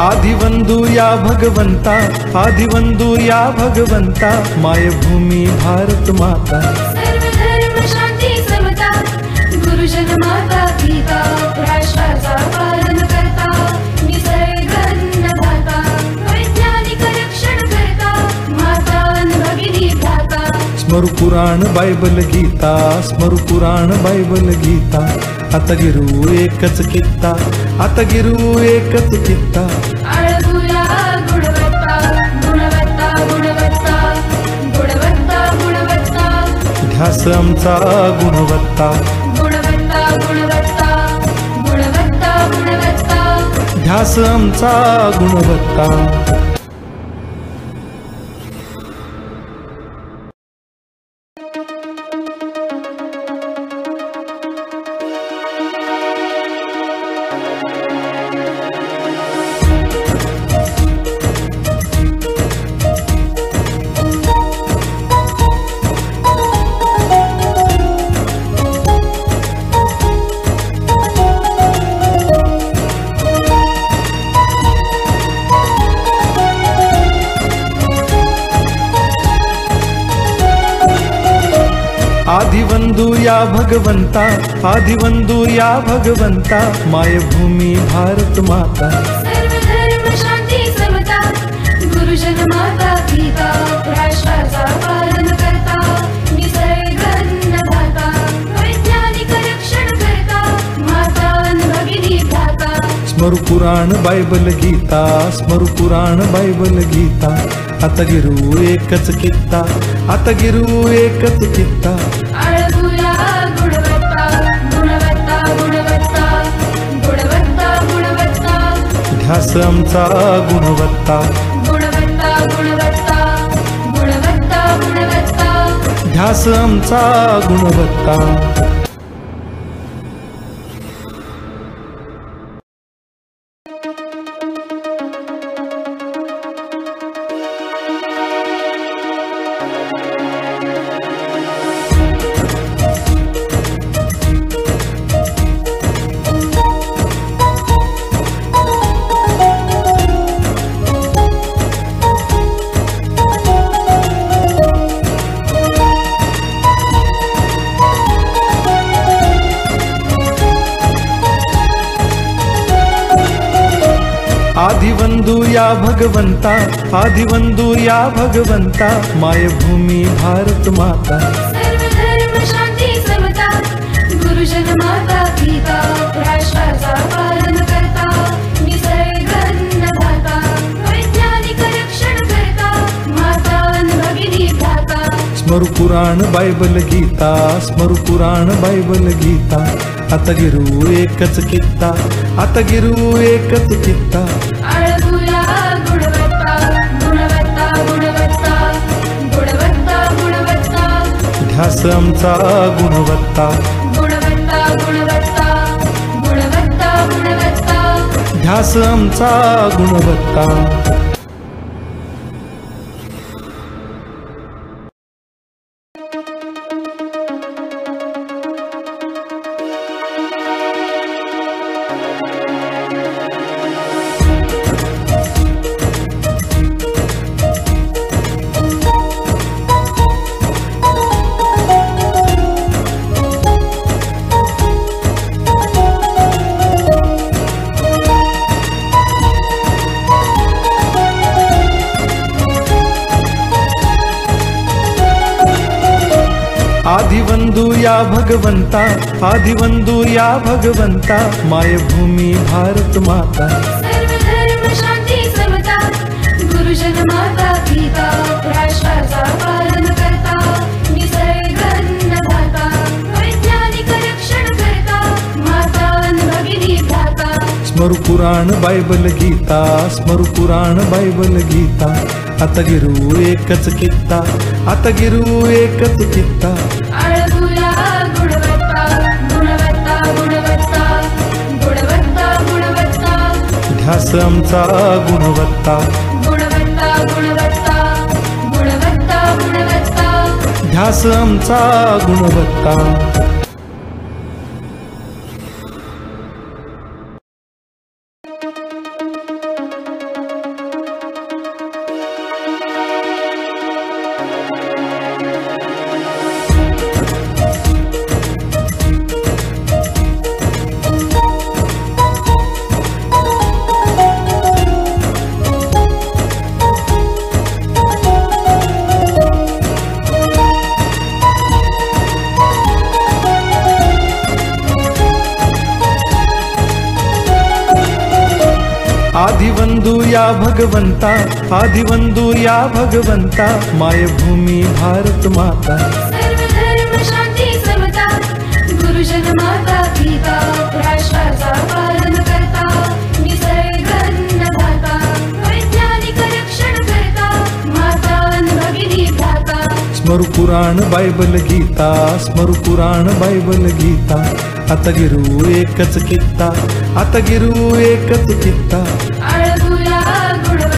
आदिवंदू या भगवंता, आदिवंदू या भगवंता, मायभूमी भारत माता। सर्व धर्म शांती समता, गुरुजन माता पिता, राष्ट्राचा पालन करता, निसर्ग अन्नदाता, वैज्ञानिक रक्षण करता, माता अन् भगिनी भ्राता। स्मरु पुराण बायबल गीता, स्मरु पुराण बायबल गीता, आता गिरू एकच कित्ता, आता गिरू एकच कित्ता। आळगुया गुणवत्ता, गुणवत्ता, गुणवत्ता, गुणवत्ता, गुणवत्ता, ध्यास आमचा गुणवत्ता, गुणवत्ता, गुणवत्ता, गुणवत्ता, गुणवत्ता, ध्यास आमचा गुणवत्ता। आदिवंदू या भगवंता, आदिवंदू या भगवंता, मायभूमी भारत माता। सर्व धर्म शांती समता, गुरुजन माता पिता, राष्ट्राचा पालन करता, निसर्ग अन्नदाता, वैज्ञानिक रक्षण करता, माता अन् भगिनी भ्राता। स्मरु पुराण बायबल गीता, स्मरु पुराण बायबल गीता, आता गिरू एकच कित्ता, आता गिरू एकच कित्ता। आळगुया गुणवत्ता, गुणवत्ता, गुणवत्ता, गुणवत्ता, गुणवत्ता, ध्यास आमचा गुणवत्ता, गुणवत्ता, गुणवत्ता, गुणवत्ता, गुणवत्ता, ध्यास आमचा गुणवत्ता। आदिवंदू या भगवंता, आदिवंदू या भगवंता, मायभूमी भारत माता। सर्व धर्म शांती समता, गुरुजन माता पिता, राष्ट्राचा पालन करता, निसर्ग अन्नदाता, वैज्ञानिक रक्षण करता, माता अन् भगिनी भ्राता। स्मरु पुराण बायबल गीता, स्मरु पुराण बायबल गीता, आता गिरू एकच कित्ता, आता गिरू एकच कित्ता। आळगुया गुणवत्ता, गुणवत्ता, गुणवत्ता, गुणवत्ता, गुणवत्ता, ध्यास आमचा गुणवत्ता, गुणवत्ता, गुणवत्ता, गुणवत्ता, गुणवत्ता, ध्यास आमचा गुणवत्ता। आदिवंदू या भगवंता, आदिवंदू या भगवंता, मायभूमी भारत माता। सर्व धर्म शांती समता, गुरुजन माता पिता, राष्ट्राचा पालन करता, निसर्ग अन्नदाता, वैज्ञानिक रक्षण करता, माता अन् भगिनी भ्राता। स्मरू पुराण बायबल गीता, स्मरू पुराण बायबल गीता. आता गिरू एकच कित्ता, आता गिरू एकच कित्ता. आळगुला गुणवत्ता गुणवत्ता गुणवत्ता गुणवत्ता गुणवत्ता. ध्यास आमचा गुणवत्ता, गुणवत्ता गुणवत्ता गुणवत्ता गुणवत्ता. ध्यास आमचा गुणवत्ता. आदिवंदू या भगवंता, आदिवंदू या भगवंता. मायभूमी भारत माता, सर्व धर्म शांती समता. गुरुजन माता पिता राष्ट्राचा पालन करता. निसर्ग अन्नदाता वैज्ञानिक रक्षण करता. माता भगिनी भ्राता. स्मरू पुराण बायबल गीता, स्मरू पुराण बायबल गीता. आता गिरू एकच कित्ता, आता गिरू एकच कित्ता.